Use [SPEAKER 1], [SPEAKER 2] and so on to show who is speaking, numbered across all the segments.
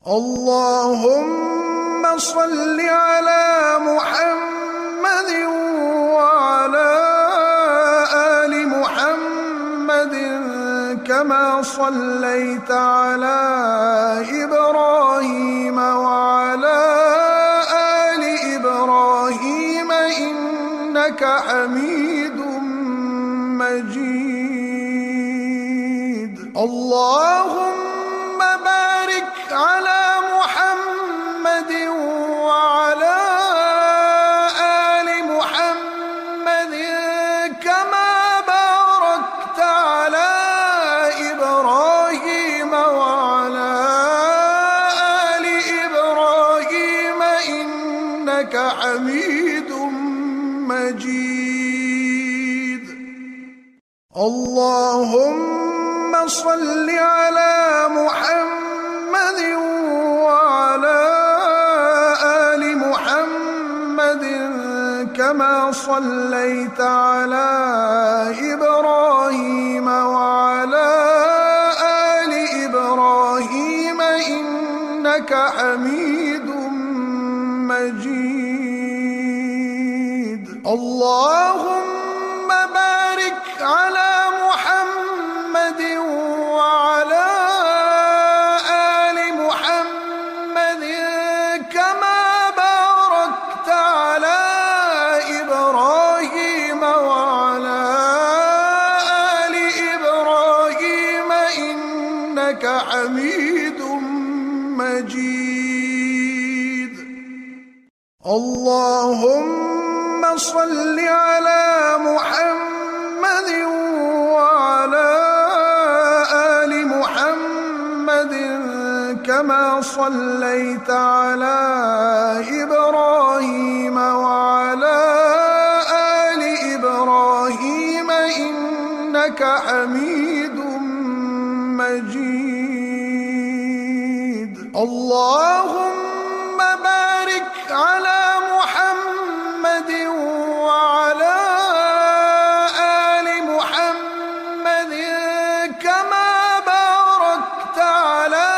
[SPEAKER 1] اللهم صل على محمد وعلى آل محمد كما صليت على إبراهيم وعلى آل إبراهيم إنك حميد مجيد. اللهم بارك على محمد وعلى آل محمد كما باركت على إبراهيم وعلى آل إبراهيم إنك حميد مجيد. اللهم صل على محمد وعلى آل محمد كما صليت على إبراهيم وعلى آل إبراهيم إنك حميد مجيد. اللهم بارك على محمد وعلى آل محمد كما باركت على إبراهيم وعلى آل إبراهيم إنك حميد مجيد. اللهم صل على محمد وعلى آل محمد كما صليت على إبراهيم وعلى آل إبراهيم إنك حميد مجيد. اللهم بارك على محمد وعلى آل محمد كما باركت على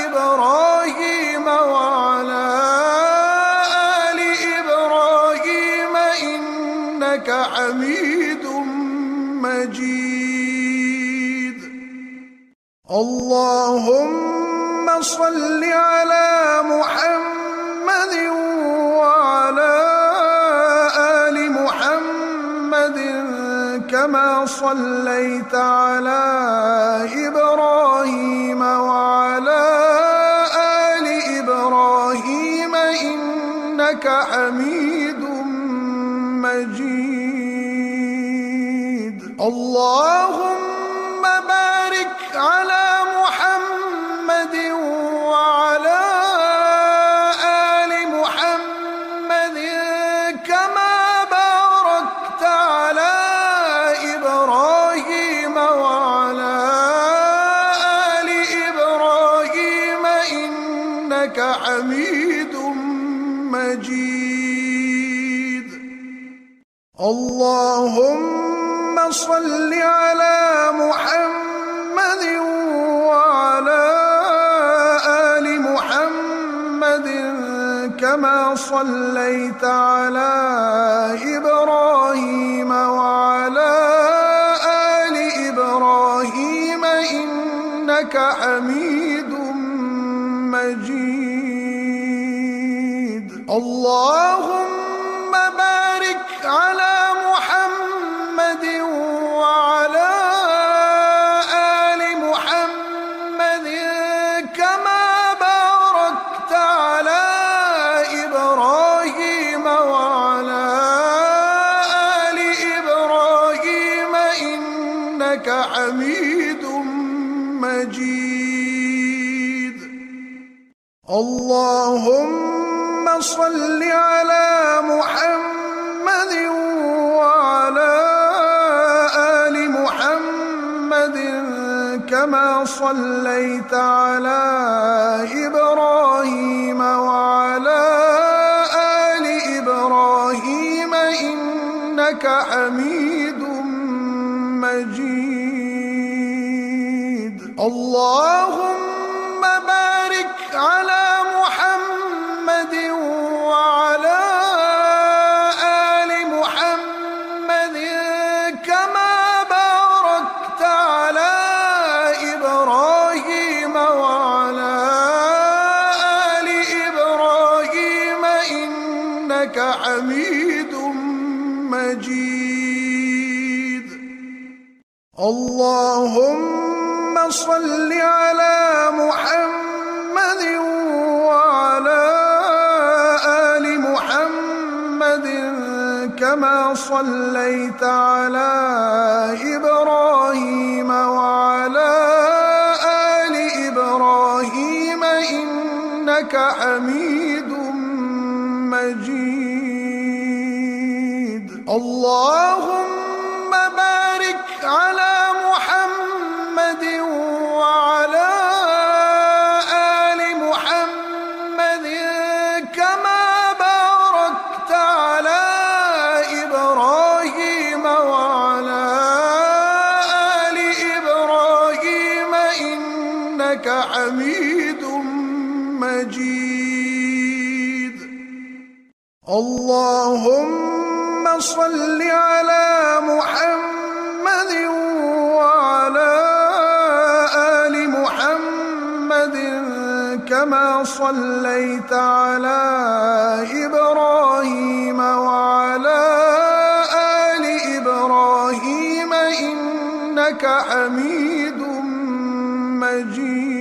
[SPEAKER 1] إبراهيم وعلى آل إبراهيم إنك حميد مجيد. اللهم صل على محمد وعلى آل محمد كما صليت على إبراهيم وعلى آل إبراهيم إنك حميد مجيد. اللهم بارك على محمد وعلى آل محمد كما باركت على إبراهيم وعلى آل إبراهيم إنك حميد مجيد. اللهم صل على محمد وعلى آل محمد كما صليت على إبراهيم وعلى آل إبراهيم إنك حميد مجيد. اللهم بارك على محمد وعلى آل محمد كما باركت على إبراهيم وعلى آل إبراهيم إنك حميد مجيد. اللهم صل على محمد وعلى آل محمد كما صليت على إبراهيم وعلى آل إبراهيم إنك حميد مجيد. اللهم بارك إنك حميد مجيد. اللهم صل على محمد وعلى آل محمد كما صليت على إبراهيم وعلى آل إبراهيم إنك حميد مجيد. اللهم بارك على محمد وعلى آل محمد كما باركت على إبراهيم وعلى آل إبراهيم إنك حميد مجيد. اللهم صل على محمد وعلى آل محمد كما صليت على إبراهيم وعلى آل إبراهيم إنك حميد مجيد.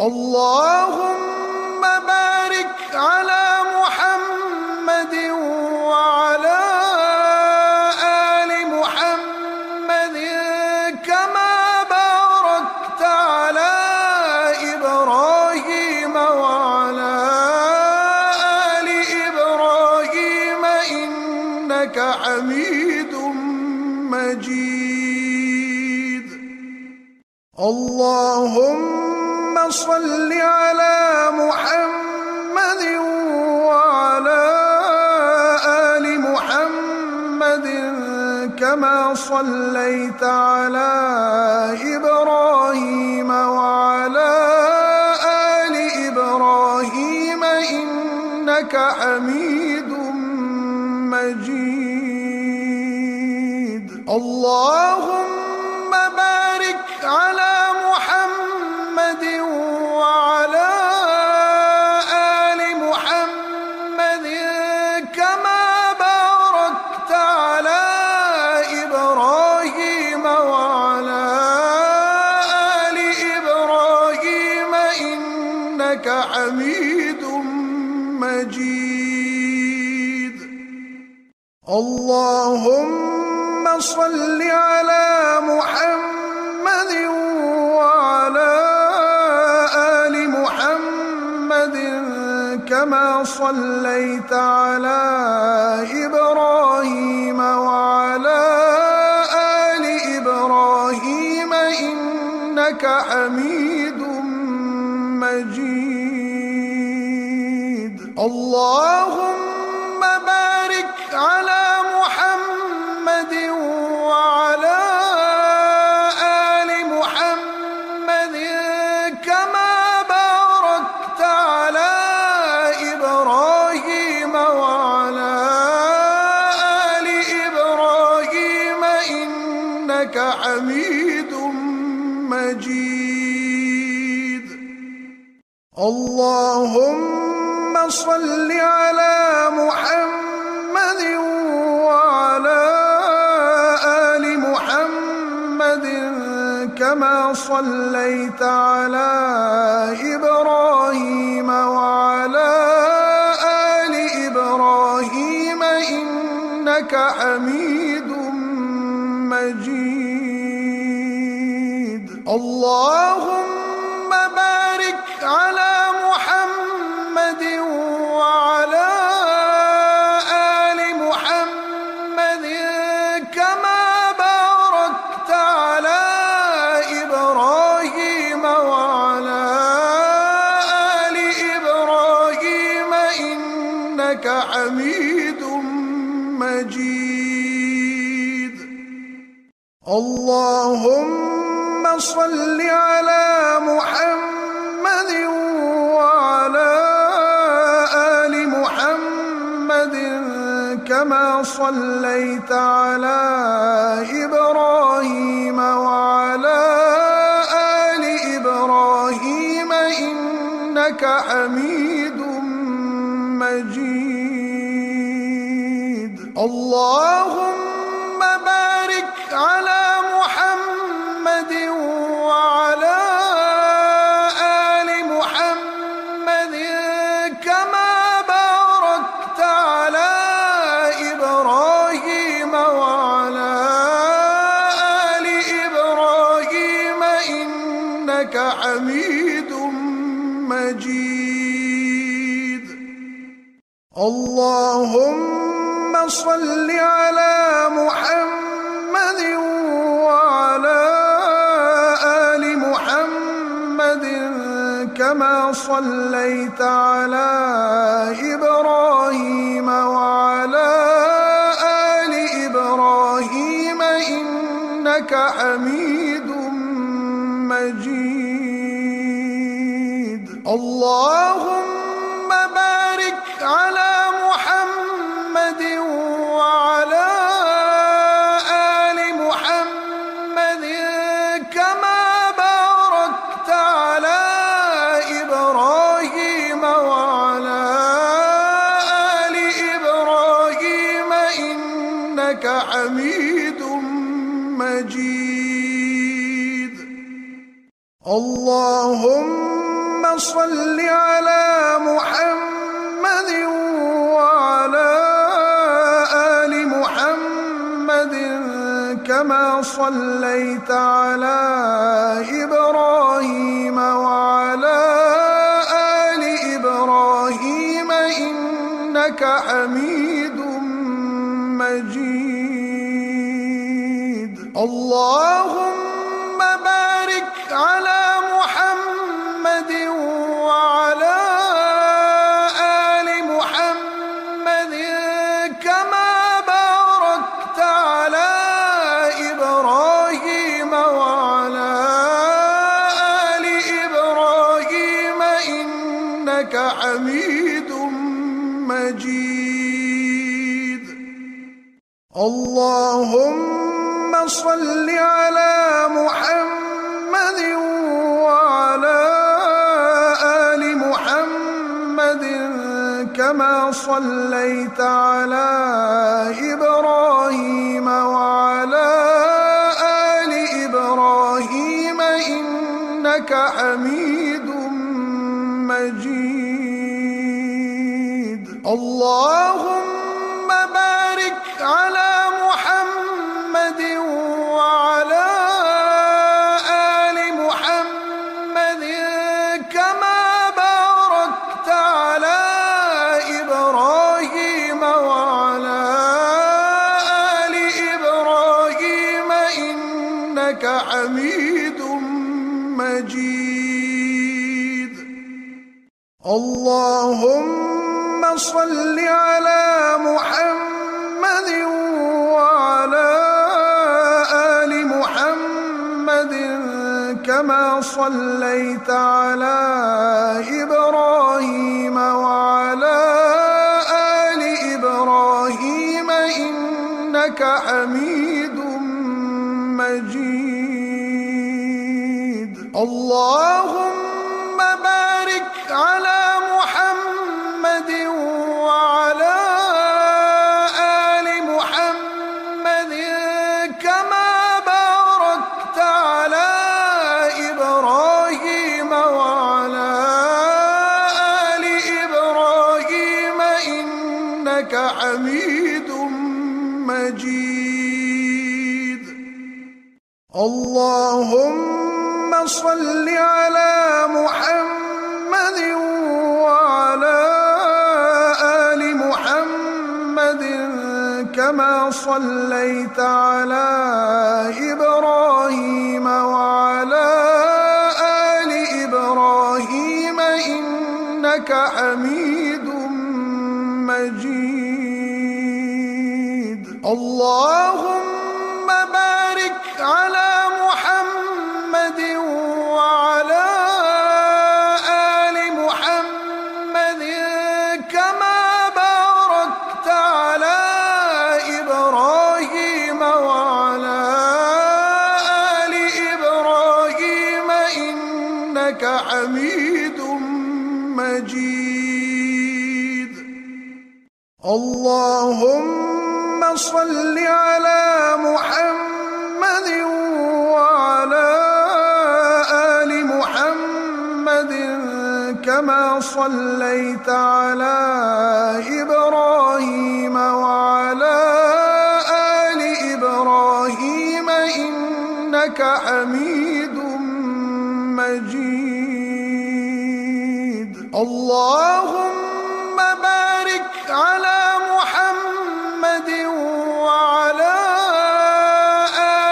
[SPEAKER 1] اللهم بارك على محمد وعلى آل محمد كما باركت على إبراهيم وعلى آل إبراهيم إنك حميد مجيد. اللهم صل على محمد وعلى آل محمد كما صليت على إبراهيم وعلى آل إبراهيم إنك حميد مجيد. اللهم بارك على محمد وعلى آل محمد كما باركت على إبراهيم وعلى آل إبراهيم إنك حميد مجيد. اللهم صل على محمد وعلى آل محمد كما صليت على إبراهيم وعلى آل إبراهيم إنك حميد مجيد. اللهم بارك على محمد وعلى آل محمد كما باركت على إبراهيم وعلى آل إبراهيم إنك حميد مجيد. اللهم صل على محمد وعلى آل محمد كما صليت على إبراهيم وعلى آل إبراهيم إنك حميد مجيد. اللهم بارك على محمد وعلى آل محمد كما باركت على إبراهيم وعلى آل إبراهيم إنك حميد مجيد. اللهم صل على محمد وعلى آل محمد كما صليت على إبراهيم وعلى آل إبراهيم إنك حميد مجيد اللهم بارك على محمد وعلى آل محمد كما باركت على إبراهيم وعلى آل إبراهيم إنك حميد مجيد اللهم صل على محمد وعلى آل محمد كما صليت على إبراهيم وعلى آل إبراهيم إنك حميد مجيد اللهم بارك على محمد وعلى آل محمد كما باركت على إبراهيم وعلى آل إبراهيم إنك حميد مجيد اللهم صل على محمد وعلى آل محمد كما صليت على إبراهيم وعلى آل إبراهيم إنك حميد مجيد اللهم بارك على محمد وعلى آل محمد كما باركت على إبراهيم وعلى آل إبراهيم إنك حميد مجيد اللهم صل على محمد وعلى آل محمد كما صليت على إبراهيم وعلى آل إبراهيم إنك حميد مجيد اللهم بارك على محمد وعلى آل محمد كما باركت على إبراهيم وعلى آل إبراهيم إنك حميد مجيد اللهم صل على محمد وعلى آل محمد كما صليت على إبراهيم وعلى آل إبراهيم إنك حميد مجيد اللهم بارك على محمد وعلى آل محمد كما باركت على إبراهيم وعلى آل إبراهيم إنك حميد مجيد اللهم صل على محمد وعلى آل محمد كما صليت على إبراهيم وعلى آل إبراهيم إنك حميد مجيد اللهم بارك على محمد وعلى آل محمد كما باركت على إبراهيم وعلى آل إبراهيم إنك حميد مجيد اللهم صل على محمد وعلى آل محمد كما صليت على إبراهيم وعلى آل إبراهيم إنك حميد مجيد. اللهم بارك على محمد وعلى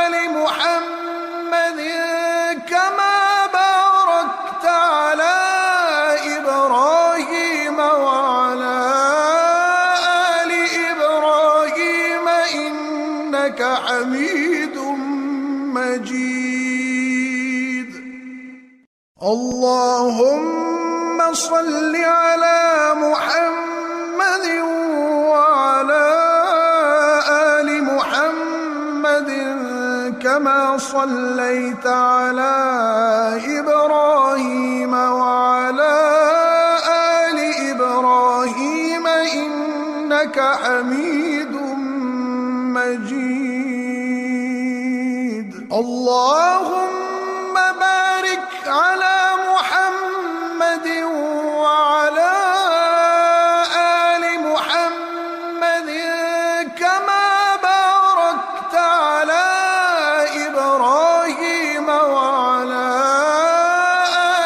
[SPEAKER 1] آل محمد كما باركت على إبراهيم وعلى آل إبراهيم إنك حميد مجيد. اللهم صل على محمد وعلى آل محمد كما صليت على إبراهيم وعلى آل إبراهيم إنك حميد مجيد. اللهم بارك على محمد وعلى آل محمد كما باركت على إبراهيم وعلى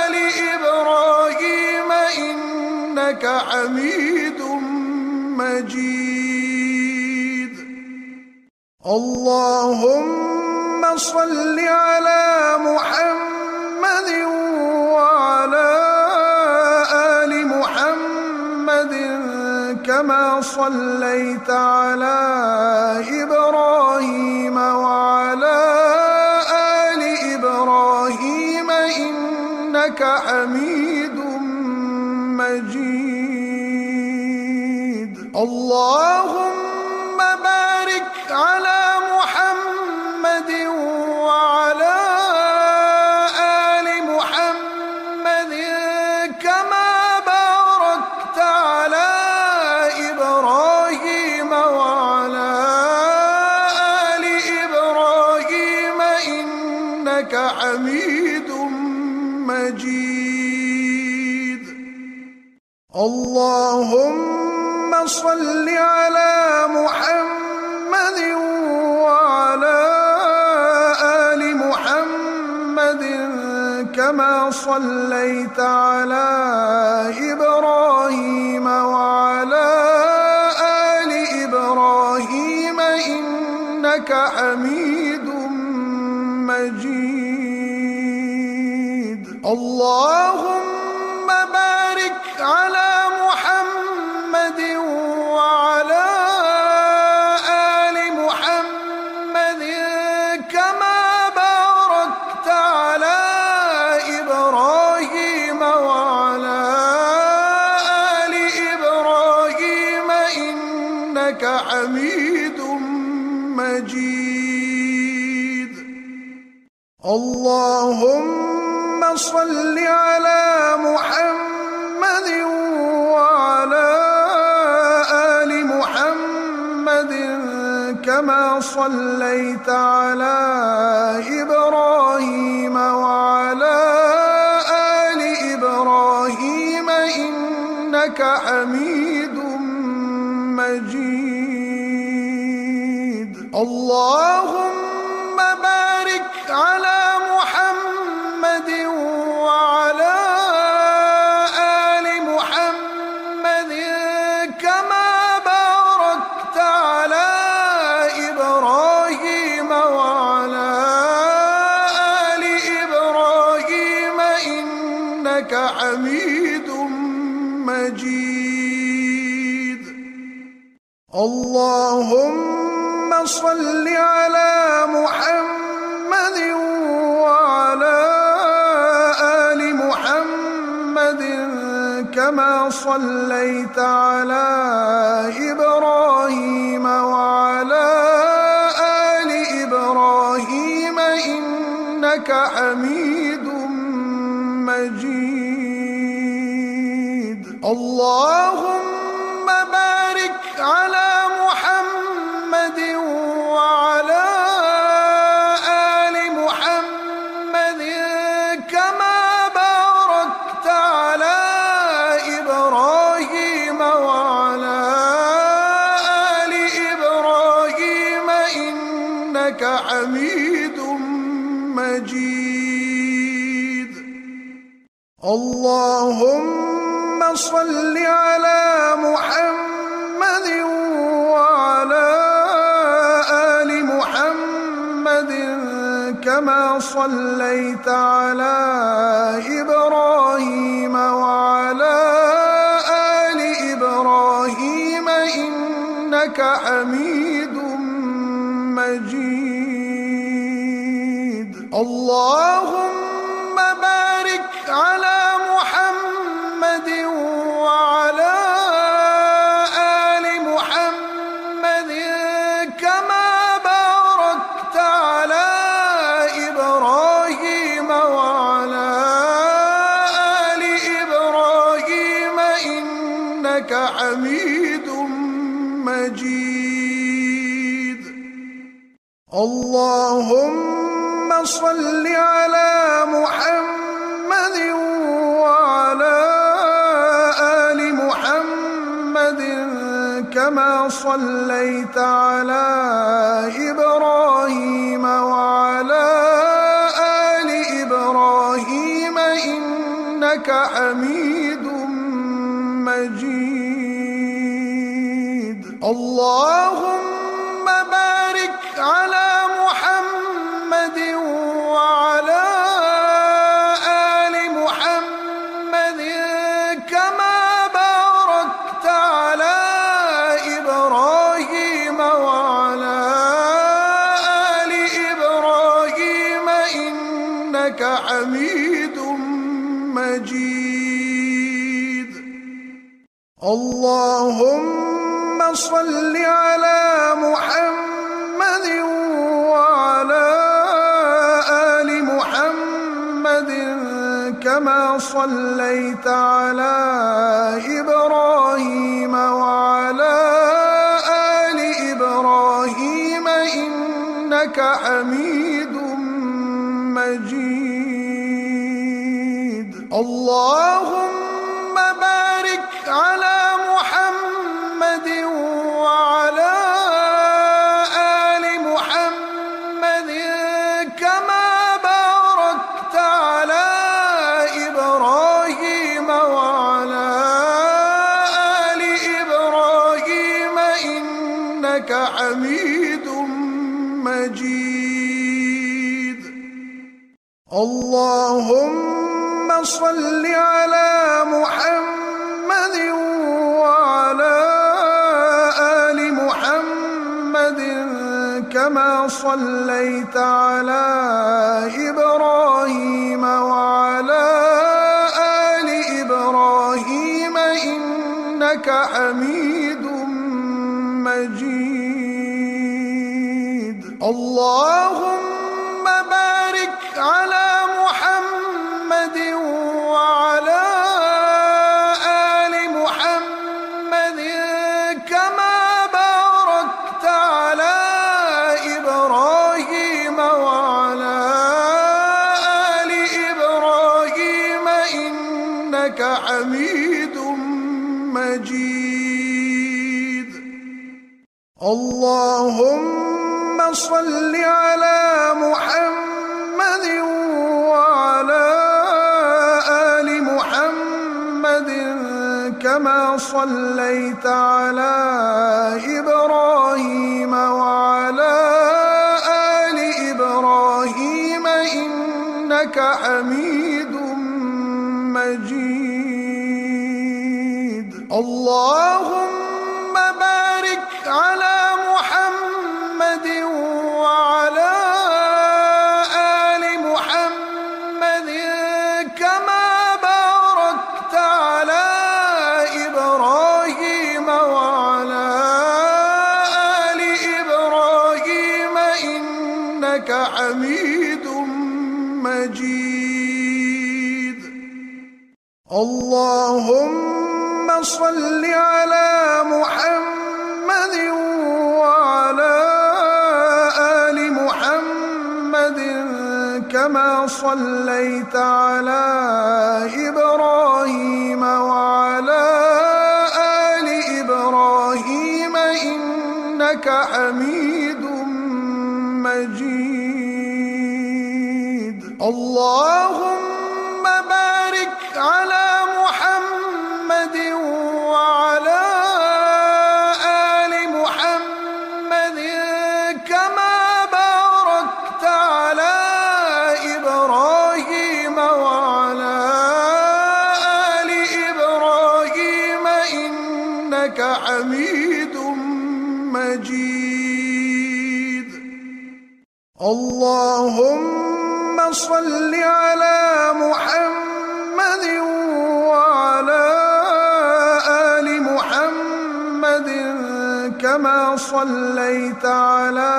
[SPEAKER 1] آل إبراهيم إنك حميد مجيد. اللهم صل على محمد وعلى آل محمد كما صليت على إبراهيم وعلى آل إبراهيم إنك حميد مجيد. اللهم بارك على محمد وعلى آل محمد كما باركت على إبراهيم وعلى آل إبراهيم إنك حميد مجيد. اللهم صل على محمد وعلى آل محمد كما صليت على إبراهيم وعلى آل إبراهيم إنك حميد مجيد. اللهم بارك على محمد وعلى آل محمد كما باركت على إبراهيم وعلى آل إبراهيم إنك حميد مجيد. اللهم صل على محمد وعلى آل محمد كما صليت على إبراهيم وعلى آل إبراهيم إنك حميد مجيد. اللهم بارك على محمد وعلى آل محمد كما باركت على إبراهيم وعلى آل إبراهيم إنك حميد مجيد. اللهم صل على محمد وعلى آل محمد كما صليت على إبراهيم وعلى آل إبراهيم إنك حميد مجيد. اللهم بارك إنك حميد مجيد. اللهم صل على محمد وعلى آل محمد كما صليت على إبراهيم وعلى آل إبراهيم إنك حميد مجيد. اللهم بارك على محمد وعلى آل محمد كما باركت على إبراهيم وعلى آل إبراهيم إنك حميد مجيد. اللهم صل على محمد وعلى آل محمد كما صليت على إبراهيم وعلى آل إبراهيم إنك حميد مجيد. اللهم بارك على محمد وعلى آل محمد كما باركت على إبراهيم وعلى آل إبراهيم إنك حميد مجيد. اللهم صل على محمد وعلى آل محمد كما صليت على إبراهيم وعلى آل إبراهيم إنك حميد مجيد. اللهم بارك على محمد وعلى آل محمد كما باركت على إبراهيم وعلى آل إبراهيم إنك حميد مجيد. اللهم صل على محمد وعلى آل محمد كما صليت على إبراهيم وعلى آل إبراهيم إنك حميد مجيد. اللهم بارك على محمد وعلى آل محمد كما باركت على إبراهيم وعلى آل إبراهيم إنك حميد مجيد. اللهم صل على محمد وعلى آل محمد كما صليت على إبراهيم وعلى آل إبراهيم إنك حميد مجيد. اللهم بارك على محمد وعلى آل محمد كما باركت على إبراهيم وعلى آل إبراهيم إنك حميد مجيد. اللهم صل على محمد وعلى آل محمد كما صليت على إبراهيم وعلى آل إبراهيم إنك حميد مجيد. اللهم بارك على محمد وعلى آل محمد كما باركت على إبراهيم وعلى آل إبراهيم إنك حميد مجيد. اللهم صل على محمد وعلى آل محمد كما صليت على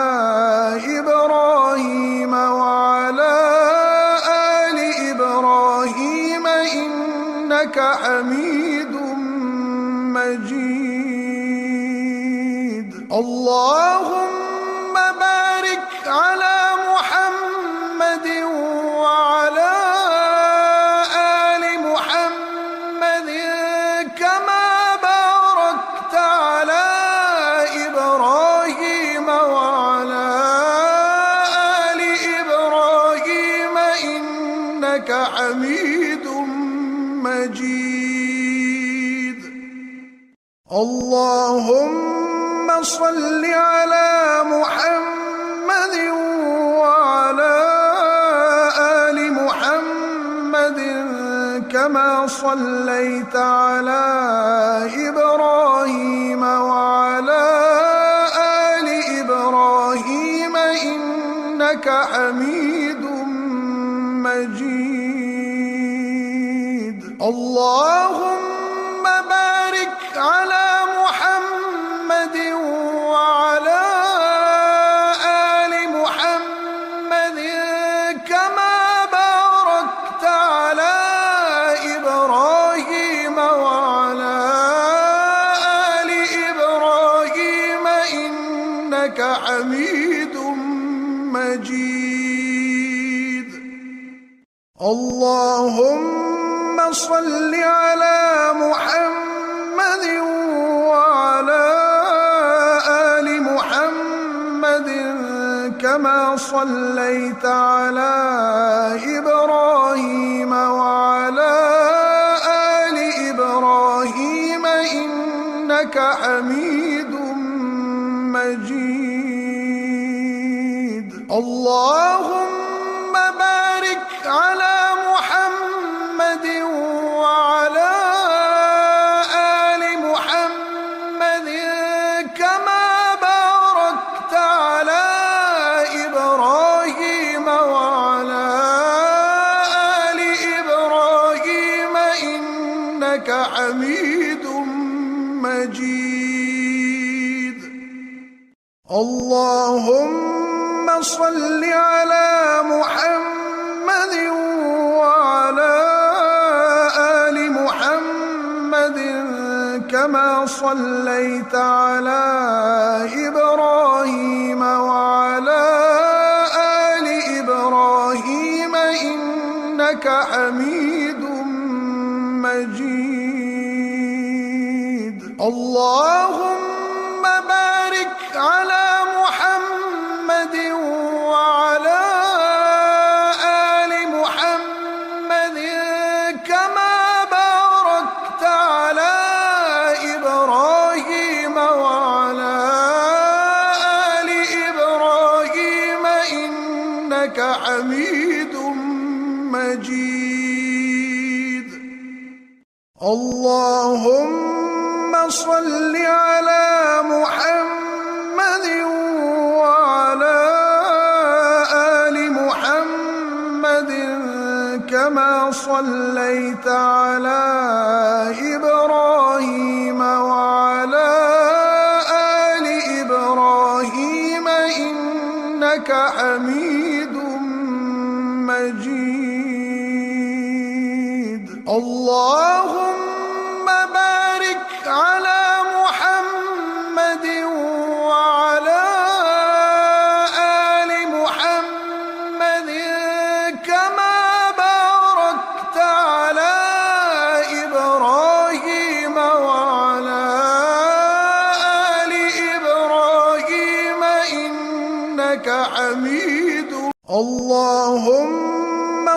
[SPEAKER 1] إبراهيم وعلى آل إبراهيم إنك حميد مجيد. اللهم بارك على محمد وعلى آل محمد كما باركت على إبراهيم وعلى آل إبراهيم إنك حميد مجيد. اللهم صل على محمد وعلى آل محمد كما صليت على إبراهيم وعلى آل إبراهيم إنك حميد مجيد. اللهم بارك على محمد وعلى آل محمد كما باركت على إبراهيم وعلى آل إبراهيم إنك حميد مجيد. اللهم صل على محمد وعلى آل محمد كما صليت على إبراهيم وعلى آل إبراهيم إنك حميد مجيد. اللهم بارك على محمد وعلى آل محمد كما باركت على إبراهيم وعلى آل إبراهيم إنك حميد مجيد. اللهم صل على محمد وعلى آل محمد كما صليت على إبراهيم وعلى آل إبراهيم إنك حميد مجيد. اللهم بارك على محمد وعلى آل محمد كما باركت على إبراهيم وعلى آل إبراهيم إنك حميد مجيد. اللهم صل على محمد وعلى آل محمد كما صليت على إبراهيم وعلى آل إبراهيم إنك حميد مجيد. اللهم بارك على محمد وعلى آل محمد كما باركت على إبراهيم وعلى آل إبراهيم إنك حميد. اللهم